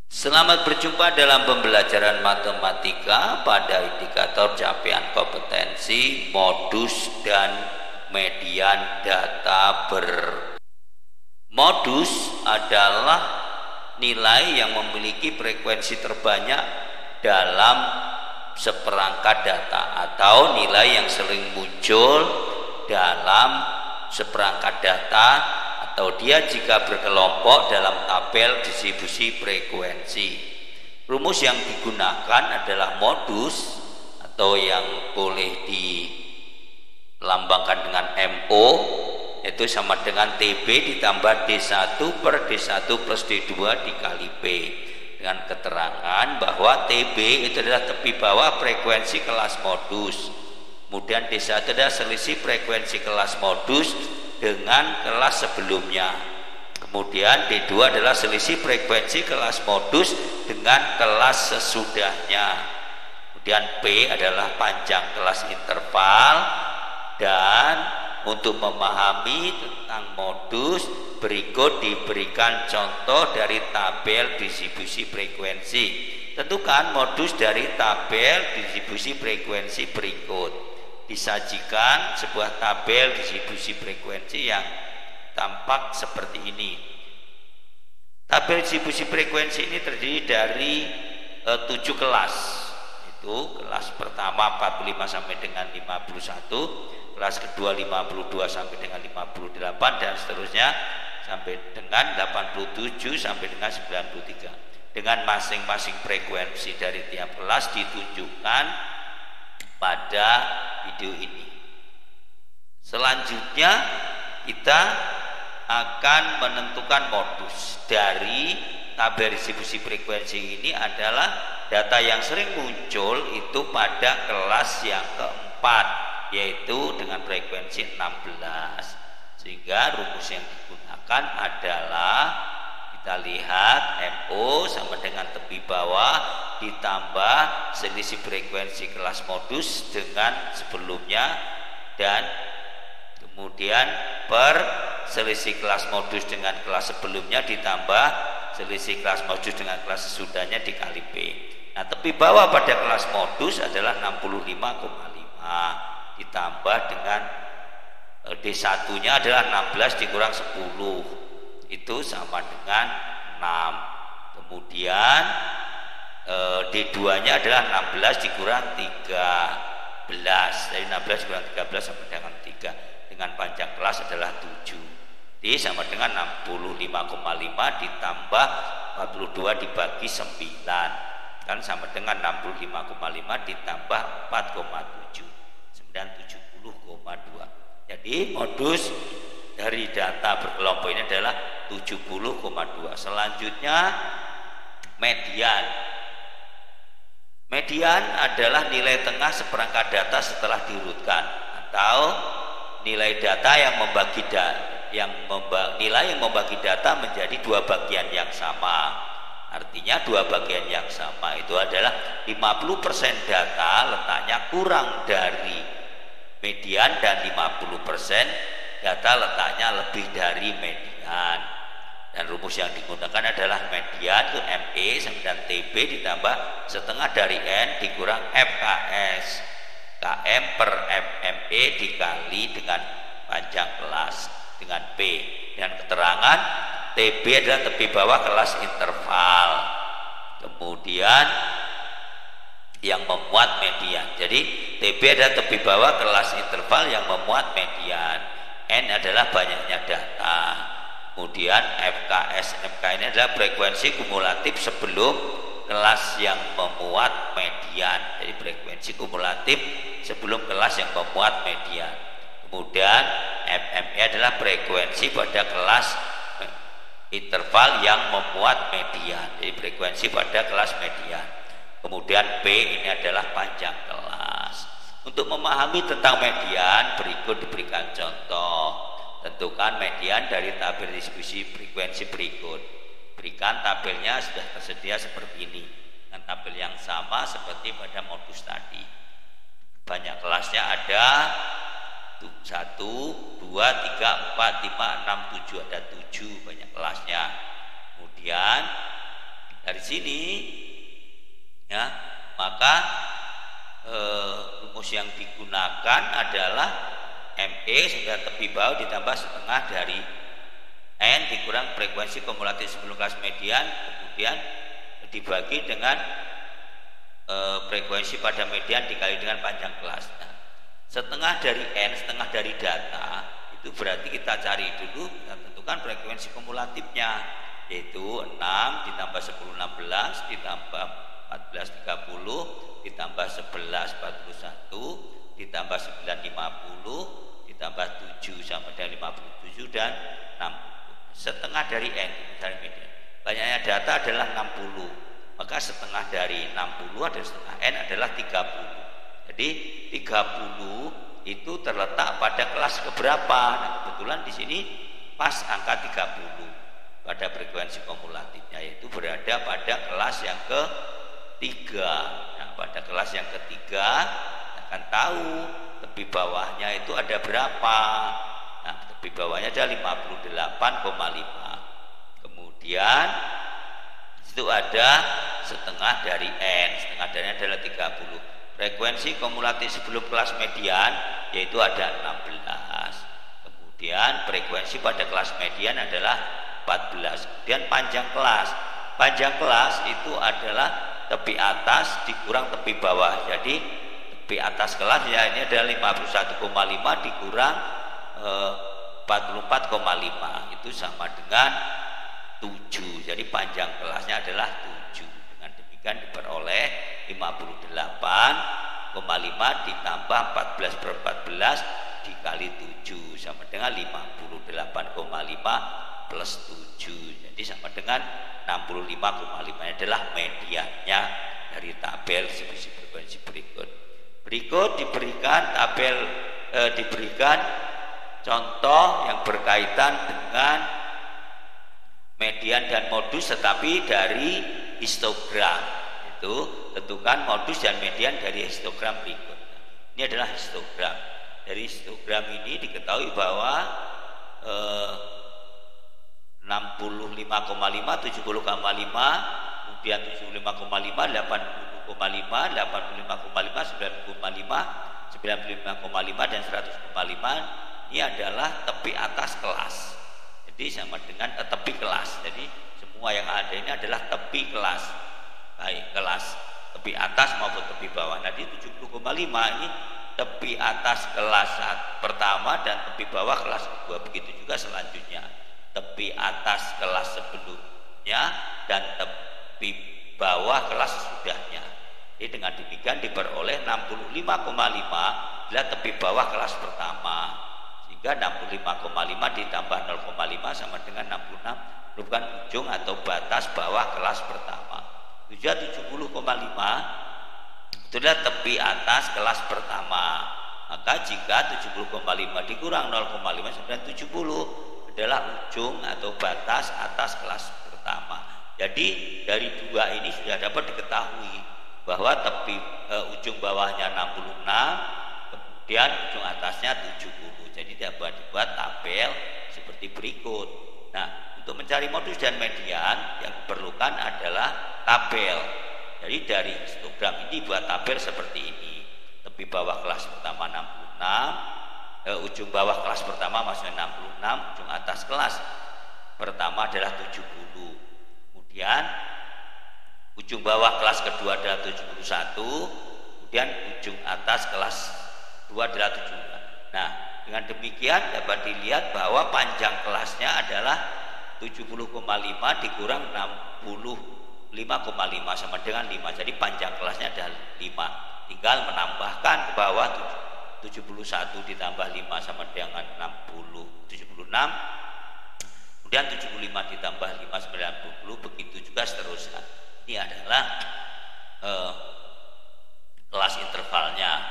Selamat berjumpa dalam pembelajaran matematika pada indikator capaian kompetensi, modus, dan median data Modus adalah nilai yang memiliki frekuensi terbanyak dalam seperangkat data atau nilai yang sering muncul dalam seperangkat data, atau dia jika berkelompok dalam tabel distribusi frekuensi. Rumus yang digunakan adalah modus atau yang boleh dilambangkan dengan MO, yaitu sama dengan TB ditambah D1 per D1 plus D2 dikali P, dengan keterangan bahwa TB itu adalah tepi bawah frekuensi kelas modus, kemudian D1 adalah selisih frekuensi kelas modus dengan kelas sebelumnya, kemudian D2 adalah selisih frekuensi kelas modus dengan kelas sesudahnya, kemudian P adalah panjang kelas interval. Dan untuk memahami tentang modus, berikut diberikan contoh dari tabel distribusi frekuensi. Tentukan modus dari tabel distribusi frekuensi berikut. Disajikan sebuah tabel distribusi frekuensi yang tampak seperti ini. Tabel distribusi frekuensi ini terdiri dari 7 kelas. Itu kelas pertama 45 sampai dengan 51, kelas kedua 52 sampai dengan 58, dan seterusnya sampai dengan 87 sampai dengan 93. Dengan masing-masing frekuensi dari tiap kelas ditunjukkan pada video ini. Selanjutnya kita akan menentukan modus dari tabel distribusi frekuensi ini. Adalah data yang sering muncul itu pada kelas yang keempat, yaitu dengan frekuensi 16. Sehingga rumus yang digunakan adalah, kita lihat, MO sama dengan tepi bawah ditambah selisih frekuensi kelas modus dengan sebelumnya, dan kemudian per selisih kelas modus dengan kelas sebelumnya ditambah selisih kelas modus dengan kelas sesudahnya dikali P. Nah, tepi bawah pada kelas modus adalah 65,5 ditambah dengan D1 nya adalah 16 dikurang 10, itu sama dengan 6. Kemudian D2 nya adalah 16 dikurang 13, dari 16 dikurang 13 sama dengan 3, dengan panjang kelas adalah 7. D sama dengan 65,5 ditambah 42 dibagi 9, kan sama dengan 65,5 ditambah 4,7, 70,2. Jadi modus dari data berkelompok ini adalah 70,2. Selanjutnya median. Median adalah nilai tengah seperangkat data setelah diurutkan, atau nilai data yang membagi nilai yang membagi data menjadi dua bagian yang sama. Artinya dua bagian yang sama itu adalah 50% data letaknya kurang dari median dan 50% data letaknya lebih dari median. Dan rumus yang digunakan adalah median itu ME sama dengan TB ditambah setengah dari N dikurang FKS KM per FME dikali dengan panjang kelas dengan P, dengan keterangan TB adalah tepi bawah kelas interval, kemudian yang memuat median. Jadi TB adalah tepi bawah kelas interval yang memuat median. N adalah banyaknya data. Kemudian FKS MK ini adalah frekuensi kumulatif sebelum kelas yang memuat median. Jadi frekuensi kumulatif sebelum kelas yang memuat median. Kemudian FME adalah frekuensi pada kelas interval yang memuat median. Jadi frekuensi pada kelas median. Kemudian P ini adalah panjang kelas. Untuk memahami tentang median, berikut diberikan contoh. Tentukan median dari tabel distribusi frekuensi berikut. Berikan tabelnya sudah tersedia seperti ini, dengan tabel yang sama seperti pada modus tadi. Banyak kelasnya ada 1, 2, 3, 4, 5, 6, 7, ada 7 banyak kelasnya. Kemudian dari sini ya, maka rumus yang digunakan adalah ME sehingga tepi bawah ditambah setengah dari N dikurang frekuensi kumulatif sebelum kelas median, kemudian dibagi dengan frekuensi pada median dikali dengan panjang kelas. Nah, setengah dari N, setengah dari data, itu berarti kita cari dulu, kita tentukan frekuensi kumulatifnya, yaitu 6 ditambah 10 16 ditambah 14 30 ditambah 11 41 ditambah 9 50 ditambah 7 sama dengan 57 dan 60. Setengah dari N dari median. Banyaknya data adalah 60, maka setengah dari 60 adalah setengah N adalah 30. Jadi 30 itu terletak pada kelas keberapa. Nah, kebetulan di sini pas angka 30 pada frekuensi kumulatifnya, yaitu berada pada kelas yang ketiga. Nah, pada kelas yang ketiga akan tahu tepi bawahnya itu ada berapa. Nah, tepi bawahnya ada 58,5. Kemudian itu ada setengah dari N, setengah dari N adalah 30. Frekuensi kumulatif sebelum kelas median yaitu ada 16. Kemudian frekuensi pada kelas median adalah 14. Kemudian panjang kelas. Panjang kelas itu adalah tepi atas dikurang tepi bawah. Jadi tepi atas kelas ya ini adalah 51,5 dikurang 44,5 itu sama dengan 7. Jadi panjang kelasnya adalah 7. Dengan demikian diperoleh 58,5 ditambah 14 per 14 dikali 7 sama dengan 58,5 plus 7. Jadi sama dengan 65,5 adalah mediannya dari tabel distribusi frekuensi berikut. Berikut diberikan tabel diberikan contoh yang berkaitan dengan median dan modus tetapi dari histogram. Itu tentukan modus dan median dari histogram berikut. Ini adalah histogram. Dari histogram ini diketahui bahwa 65,5, 70,5, kemudian 75,5, 80,5, 85,5, 90,5, 95,5 dan 100,5 ini adalah tepi atas kelas. Jadi sama dengan tepi kelas. Jadi semua yang ada ini adalah tepi kelas. Baik kelas tepi atas maupun tepi bawah. Nah di 70,5 ini tepi atas kelas pertama dan tepi bawah kelas kedua. Begitu juga selanjutnya tepi atas kelas sebelumnya dan tepi bawah kelas sesudahnya. Jadi dengan demikian diperoleh 65,5 adalah tepi bawah kelas pertama, sehingga 65,5 ditambah 0,5 sama dengan 66 merupakan ujung atau batas bawah kelas pertama. 70,5 itulah tepi atas kelas pertama. Maka jika 70,5 dikurang 0,5 sama dengan 70 adalah ujung atau batas atas kelas pertama. Jadi dari dua ini sudah dapat diketahui bahwa tepi ujung bawahnya 66, kemudian ujung atasnya 70. Jadi dapat dibuat tabel seperti berikut. Nah, untuk mencari modus dan median yang diperlukan adalah tabel. Jadi dari histogram ini buat tabel seperti ini. Tepi bawah kelas pertama 66, ujung bawah kelas pertama maksudnya 66, ujung atas kelas pertama adalah 70. Kemudian ujung bawah kelas kedua adalah 71, kemudian ujung atas kelas 2 adalah 72. Nah, dengan demikian dapat dilihat bahwa panjang kelasnya adalah 70,5 dikurang 65,5 sama dengan 5. Jadi panjang kelasnya adalah 5. Tinggal menambahkan ke bawah 71 ditambah 5 sama dengan 76. Kemudian 75 ditambah 5 90, begitu juga seterusnya. Ini adalah kelas intervalnya.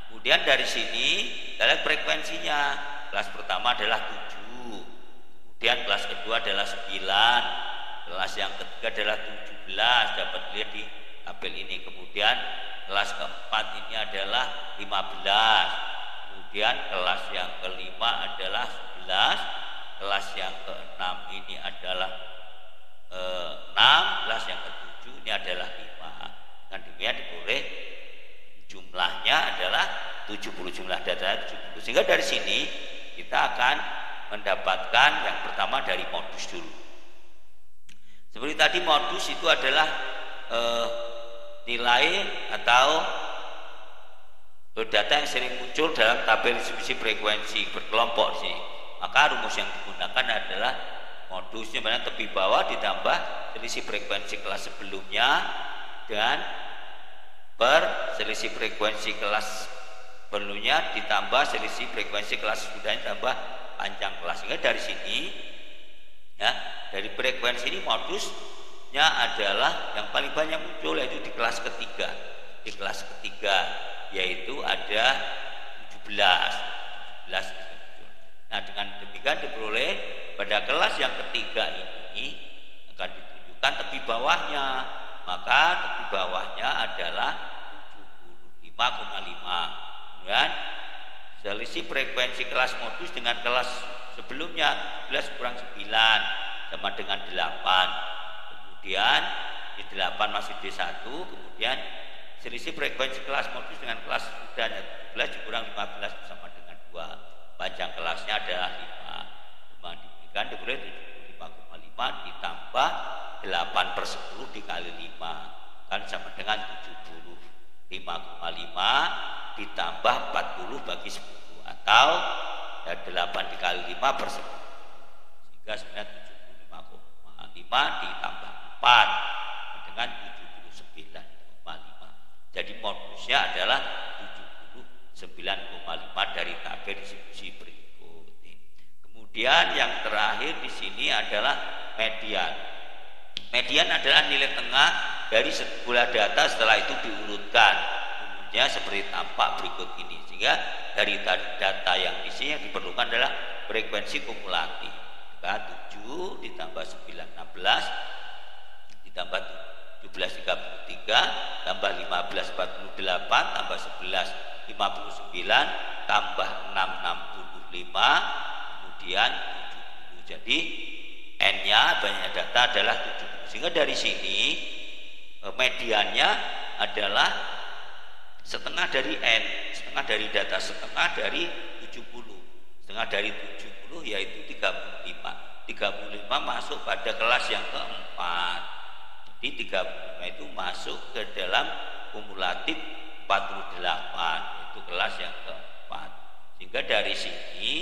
Kemudian dari sini kita lihat frekuensinya. Kelas pertama adalah 7, kemudian kelas kedua adalah 9, kelas yang ketiga adalah 17, dapat dilihat di tabel ini. Kemudian kelas keempat ini adalah 15, kemudian kelas yang kelima adalah 11, kelas yang keenam ini adalah 6, yang ke-7 ini adalah 5. Dengan demikian diperoleh jumlahnya adalah 70, jumlah data 70. Sehingga dari sini kita akan mendapatkan yang pertama dari modus dulu. Seperti tadi, modus itu adalah nilai atau data yang sering muncul dalam tabel distribusi frekuensi berkelompok sih. Maka rumus yang digunakan adalah modusnya mana tepi bawah ditambah selisih frekuensi kelas sebelumnya dengan per selisih frekuensi kelas sebelumnya ditambah selisih frekuensi kelas sebelumnya tambah panjang kelas. Sehingga dari sini ya, dari frekuensi ini modusnya adalah yang paling banyak muncul yaitu di kelas ketiga. Di kelas ketiga yaitu ada 17. Nah, dengan demikian diperoleh pada kelas yang ketiga ini akan ditunjukkan tepi bawahnya. Maka tepi bawahnya adalah 75,5. Kemudian selisih frekuensi kelas modus dengan kelas sebelumnya 11 kurang 9 sama dengan 8. Kemudian di 8 masih D1. Kemudian selisih frekuensi kelas modus dengan kelas sudah 17 kurang 15 sama dengan 2. Panjang kelasnya adalah 5. Cuma diberikan diperoleh 75,5 ditambah 8/10 dikali 5 kan sama dengan 75,5 ditambah 40 bagi 10 atau 8 dikali 5/10 sehingga sebenarnya 75,5 ditambah 4 dengan 79,5. Jadi modusnya adalah 79,5 dari tabel distribusi berikut. Kemudian yang terakhir di sini adalah median. Median adalah nilai tengah dari sebuah data setelah itu diurutkan. Umumnya seperti tampak berikut ini. Sehingga dari data yang di sini yang diperlukan adalah frekuensi kumulatif. 7 ditambah 9 16 ditambah 17 33 tambah 15 48 tambah 11 59 tambah 6 65 kemudian 70. Jadi N-nya banyak data adalah 70. Sehingga dari sini mediannya adalah setengah dari N, setengah dari data setengah dari 70. Setengah dari 70 yaitu 35. 35 masuk pada kelas yang keempat. Jadi 35 itu masuk ke dalam kumulatif 48, itu kelas yang keempat. Sehingga dari sini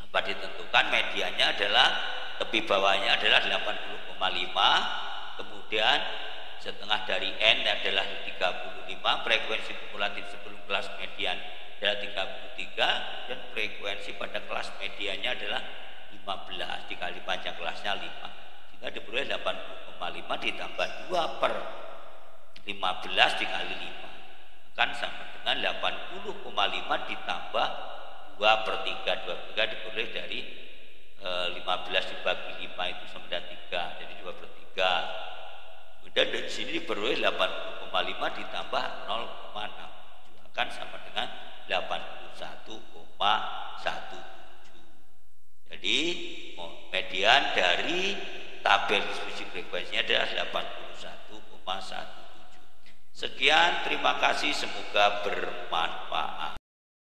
apa ditentukan mediannya adalah tepi bawahnya adalah 80,5, kemudian setengah dari N adalah 35, frekuensi kumulatif sebelum kelas median adalah 33, dan frekuensi pada kelas mediannya adalah 15 dikali panjang kelasnya 5, sehingga diperoleh 80,5 ditambah 2/15 dikali 5 kan sama dengan 80,5 ditambah 2/3. 2/3 diperoleh dari 15 dibagi 5 itu sama dengan 3, jadi 2/3. Kemudian dari sini diperoleh 80,5 ditambah 0,6 akan sama dengan 81,17. Jadi median dari tabel distribusi frekuensinya adalah 81,17. Sekian, terima kasih, semoga bermanfaat.